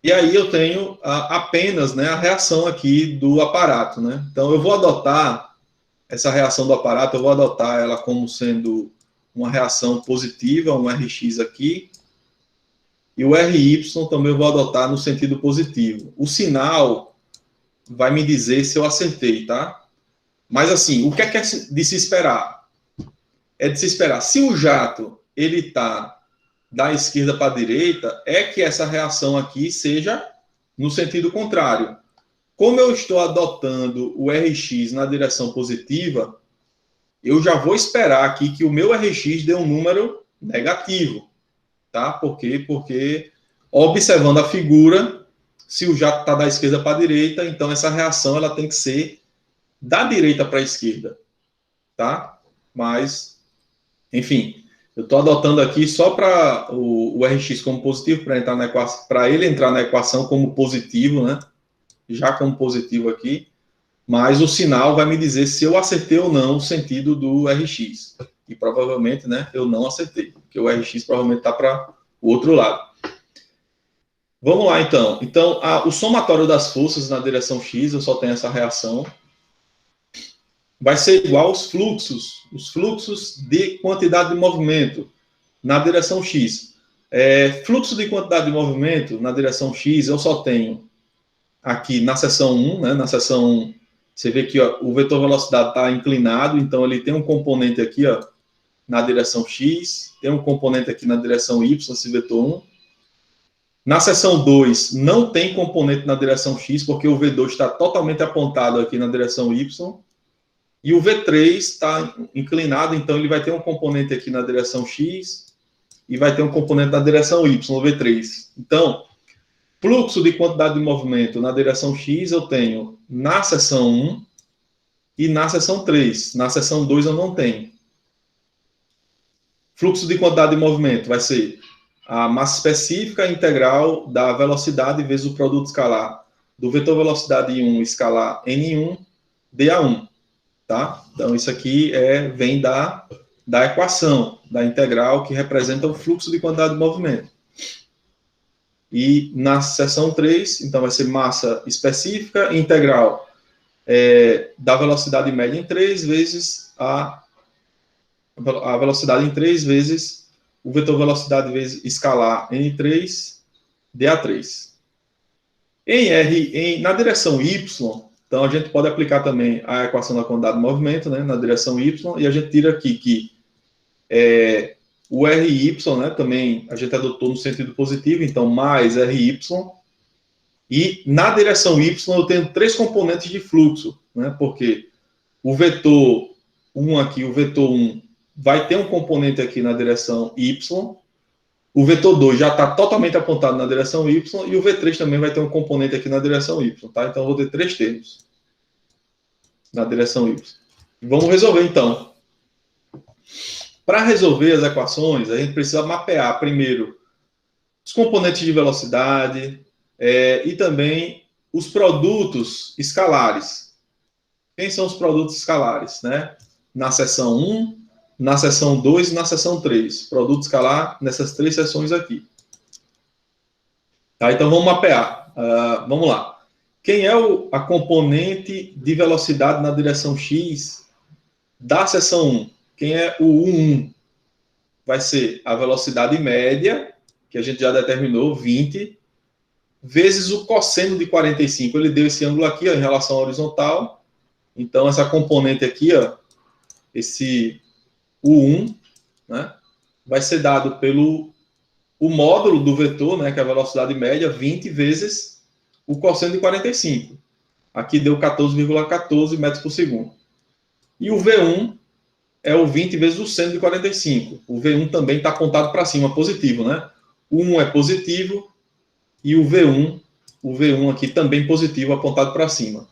E aí eu tenho apenas, né, a reação aqui do aparato, né? Então eu vou adotar essa reação do aparato, eu vou adotar ela como sendo uma reação positiva, um Rx aqui, e o Ry também eu vou adotar no sentido positivo. O sinal vai me dizer se eu acertei, tá? Mas assim, o que é de se esperar? É de se esperar, se o jato ele está da esquerda para a direita, é que essa reação aqui seja no sentido contrário. Como eu estou adotando o Rx na direção positiva, eu já vou esperar aqui que o meu Rx dê um número negativo, tá? Por quê? Porque, observando a figura, se o jato está da esquerda para a direita, então essa reação ela tem que ser da direita para a esquerda, tá? Mas, enfim, eu estou adotando aqui só para o Rx como positivo, para ele entrar na equação como positivo, né? Já como positivo aqui, mas o sinal vai me dizer se eu acertei ou não o sentido do Rx. E provavelmente, né, eu não acertei, porque o Rx provavelmente está para o outro lado. Vamos lá, então. Então, o somatório das forças na direção x, eu só tenho essa reação, vai ser igual aos fluxos de quantidade de movimento na direção x. Fluxo de quantidade de movimento na direção x, eu só tenho aqui na seção 1, né, na seção 1, você vê que ó, o vetor velocidade está inclinado, então ele tem um componente aqui ó, na direção x, tem um componente aqui na direção y, esse vetor 1. Na seção 2, não tem componente na direção x, porque o V2 está totalmente apontado aqui na direção y. E o V3 está inclinado, então ele vai ter um componente aqui na direção x e vai ter um componente na direção y, no V3. Então, fluxo de quantidade de movimento na direção x eu tenho na seção 1 e na seção 3. Na seção 2 eu não tenho. Fluxo de quantidade de movimento vai ser a massa específica integral da velocidade vezes o produto escalar do vetor velocidade em 1 escalar N1 dA1. Tá? Então, isso aqui vem da equação, da integral, que representa o fluxo de quantidade de movimento. E na seção 3, então, vai ser massa específica integral da velocidade média em 3 vezes a velocidade em 3 vezes o vetor velocidade vezes escalar N3 dA3. Na direção Y, então, a gente pode aplicar também a equação da quantidade de movimento, né, na direção y, e a gente tira aqui que o Ry, né, também a gente adotou no sentido positivo, então, mais Ry. E na direção y eu tenho 3 componentes de fluxo, né, porque o vetor 1 aqui, o vetor 1, vai ter um componente aqui na direção y, o vetor 2 já está totalmente apontado na direção y, e o V3 também vai ter um componente aqui na direção y, tá? Então, eu vou ter 3 termos na direção y. Vamos resolver, então. Para resolver as equações, a gente precisa mapear, primeiro, os componentes de velocidade e também os produtos escalares. Quem são os produtos escalares, né? Na seção 1, na seção 2 e na seção 3. Produto escalar nessas 3 seções aqui. Tá, então vamos mapear. Vamos lá. Quem é a componente de velocidade na direção X da seção 1? Quem é o U1? Vai ser a velocidade média, que a gente já determinou, 20, vezes o cosseno de 45. Ele deu esse ângulo aqui, ó, em relação à horizontal. Então, essa componente aqui, ó, esse U1, né, vai ser dado pelo o módulo do vetor, né, que é a velocidade média, 20 vezes o cosseno de 45. Aqui deu 14,14 metros por segundo. E o V1 é o 20 vezes o seno de 45. O V1 também está apontado para cima, positivo, né? O 1 é positivo e o V1 aqui também positivo, apontado para cima.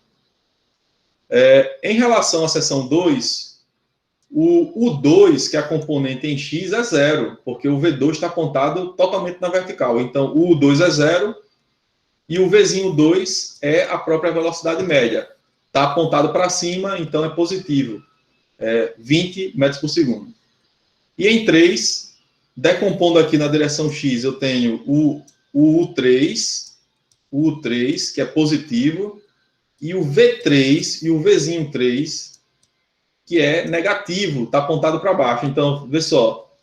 Em relação à seção 2, o 2, que é a componente em X, é 0, porque o V2 está apontado totalmente na vertical. Então, o U2 é 0 e o Vzinho 2 é a própria velocidade média. Está apontado para cima, então é positivo. 20 metros por segundo. E em 3, decompondo aqui na direção X, eu tenho o U3, que é positivo, e o V3 e o Vzinho 3, que é negativo, está apontado para baixo. Então, vê só,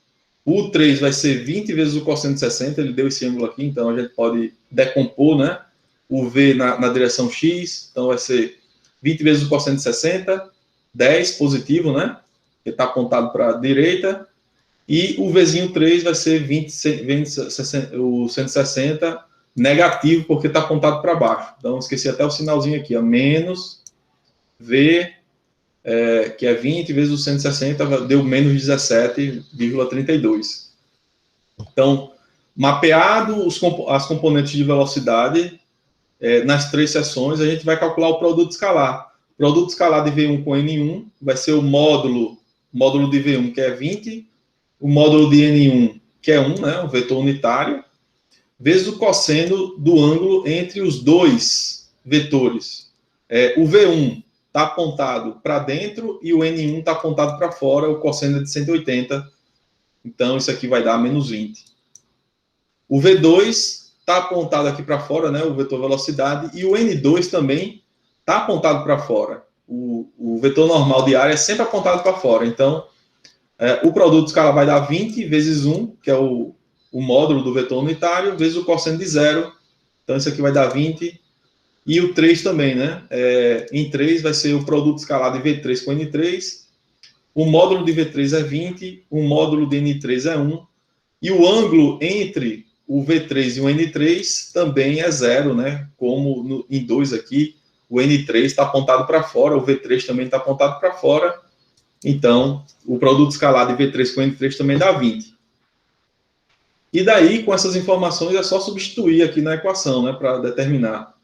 o U3 vai ser 20 vezes o cosseno de 60, ele deu esse ângulo aqui, então a gente pode decompor, né, o V na direção X, então vai ser 20 vezes o cosseno de 60, 10 positivo, né? Que está apontado para a direita. E o Vzinho 3 vai ser o 160 negativo, porque está apontado para baixo. Então, esqueci até o sinalzinho aqui, ó, menos V, que é 20 vezes o 160, deu menos 17,32. Então, mapeado as componentes de velocidade, nas 3 seções, a gente vai calcular o produto escalar. O produto escalar de V1 com N1 vai ser o módulo de V1, que é 20, o módulo de N1, que é 1, né, um vetor unitário, vezes o cosseno do ângulo entre os 2 vetores. O V1 está apontado para dentro e o N1 está apontado para fora, o cosseno é de 180, então isso aqui vai dar menos 20. O V2 está apontado aqui para fora, né, o vetor velocidade, e o N2 também está apontado para fora. O vetor normal de área é sempre apontado para fora. Então, o produto escalar vai dar 20 vezes 1, que é o módulo do vetor unitário, vezes o cosseno de 0. Então, isso aqui vai dar 20. E o 3 também, né? Em 3 vai ser o produto escalar de V3 com N3. O módulo de V3 é 20, o módulo de N3 é 1. E o ângulo entre o V3 e o N3 também é 0, né? Como em 2 aqui, o N3 está apontado para fora, o V3 também está apontado para fora. Então, o produto escalar de V3 com N3 também dá 20. E daí, com essas informações, é só substituir aqui na equação, né? Para determinar.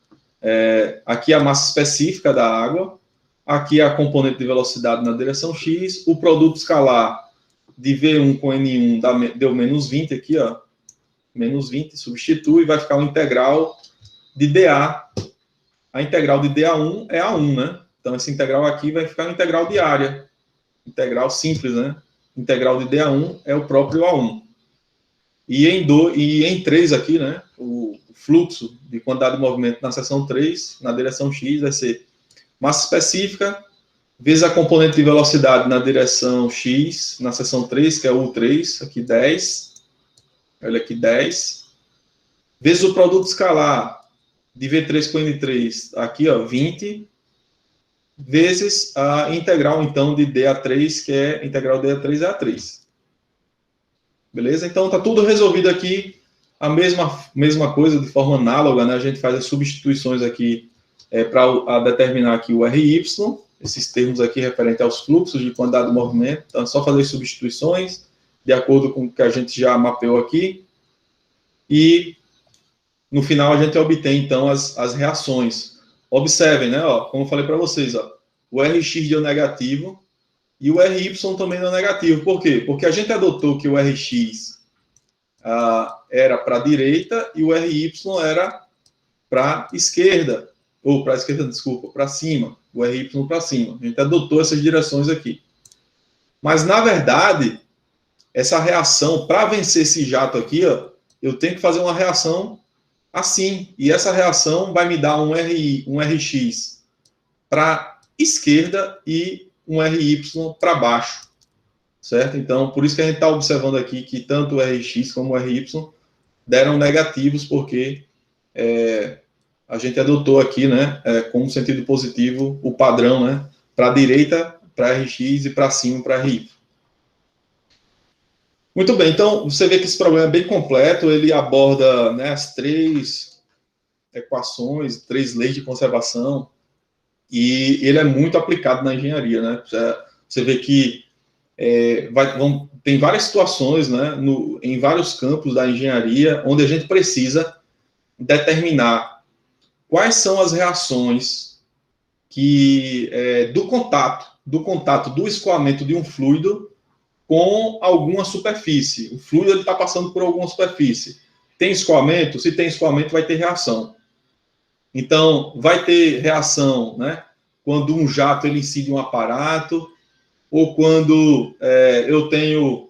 Aqui a massa específica da água, aqui a componente de velocidade na direção X, o produto escalar de V1 com N1 deu menos 20 aqui, ó. Menos 20, substitui, vai ficar uma integral de dA. A integral de dA1 é A1, né? Então, essa integral aqui vai ficar uma integral de área. Integral simples, né? Integral de dA1 é o próprio A1. E em 3 aqui, né? O fluxo de quantidade de movimento na seção 3, na direção X, vai ser massa específica, vezes a componente de velocidade na direção X, na seção 3, que é o U3, aqui 10. Olha aqui, 10. Vezes o produto escalar de V3 com N3, aqui, ó, 20. Vezes a integral, então, de dA3, que é a integral de dA3 é A3. Beleza? Então, tá tudo resolvido aqui. A mesma coisa, de forma análoga, né? A gente faz as substituições aqui para determinar aqui o RY, esses termos aqui referentes aos fluxos de quantidade de movimento. Então, é só fazer substituições de acordo com o que a gente já mapeou aqui. E, no final, a gente obtém, então, as reações. Observem, né? Ó, como eu falei para vocês, ó, o RX deu negativo e o RY também deu negativo. Por quê? Porque a gente adotou que o RX era para a direita e o RY era para a esquerda. ou para a esquerda, desculpa, para cima, o RY para cima. A gente adotou essas direções aqui. Mas, na verdade, essa reação, para vencer esse jato aqui, ó, eu tenho que fazer uma reação assim. E essa reação vai me dar um RX para esquerda e um RY para baixo. Certo? Então, por isso que a gente está observando aqui que tanto o RX como o RY deram negativos, porque a gente adotou aqui, né, como sentido positivo, o padrão, né, para a direita, para RX, e para cima, para RY. Muito bem, então, você vê que esse problema é bem completo, ele aborda, né, as 3 equações, 3 leis de conservação, e ele é muito aplicado na engenharia, né? Você vê que tem várias situações, né, em vários campos da engenharia, onde a gente precisa determinar quais são as reações que do contato do escoamento de um fluido com alguma superfície. O fluido está passando por alguma superfície. Tem escoamento? Se tem escoamento, vai ter reação. Então, vai ter reação, né, quando um jato ele incide um aparato, ou quando eu tenho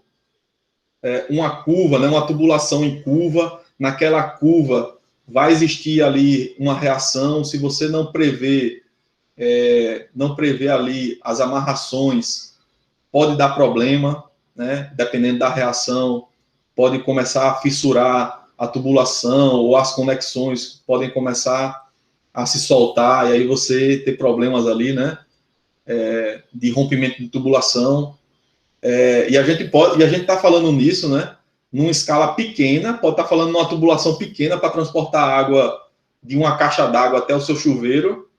uma curva, né, uma tubulação em curva, naquela curva vai existir ali uma reação. Se você não prevê ali as amarrações, pode dar problema, né? Dependendo da reação, pode começar a fissurar a tubulação, ou as conexões podem começar a se soltar, e aí você ter problemas ali, né? De rompimento de tubulação. E a gente está falando nisso, né? Numa escala pequena, pode estar falando numa tubulação pequena para transportar água de uma caixa d'água até o seu chuveiro,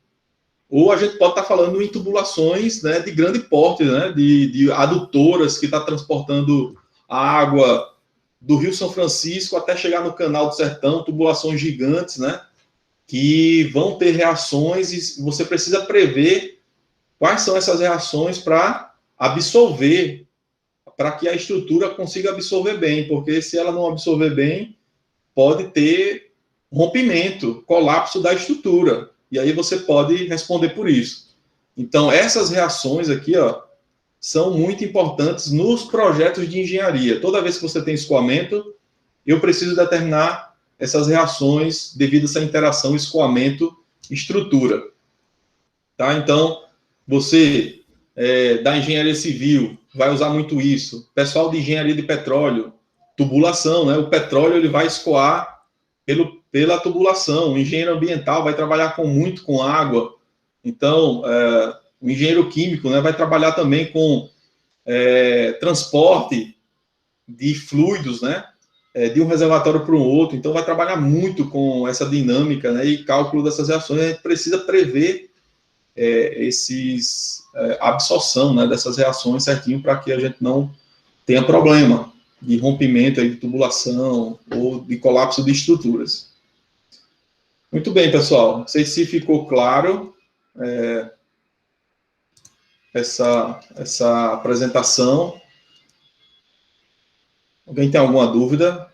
ou a gente pode estar falando em tubulações, né, de grande porte, né, de adutoras que está transportando a água do Rio São Francisco até chegar no Canal do Sertão, tubulações gigantes, né, que vão ter reações, e você precisa prever quais são essas reações para absorver, para que a estrutura consiga absorver bem, porque se ela não absorver bem, pode ter rompimento, colapso da estrutura, e aí você pode responder por isso. Então, essas reações aqui, ó, são muito importantes nos projetos de engenharia. Toda vez que você tem escoamento, eu preciso determinar essas reações devido a essa interação escoamento-estrutura. Tá? Então, você da engenharia civil vai usar muito isso. Pessoal de engenharia de petróleo, tubulação, né? O petróleo ele vai escoar pela tubulação. O engenheiro ambiental vai trabalhar muito com água. Então, o engenheiro químico, né, vai trabalhar também com transporte de fluidos, né, de um reservatório para o outro. Então, vai trabalhar muito com essa dinâmica, né, e cálculo dessas reações. A gente precisa prever a absorção, né, dessas reações certinho, para que a gente não tenha problema de rompimento aí de tubulação ou de colapso de estruturas. Muito bem, pessoal. Não sei se ficou claro essa apresentação. Alguém tem alguma dúvida?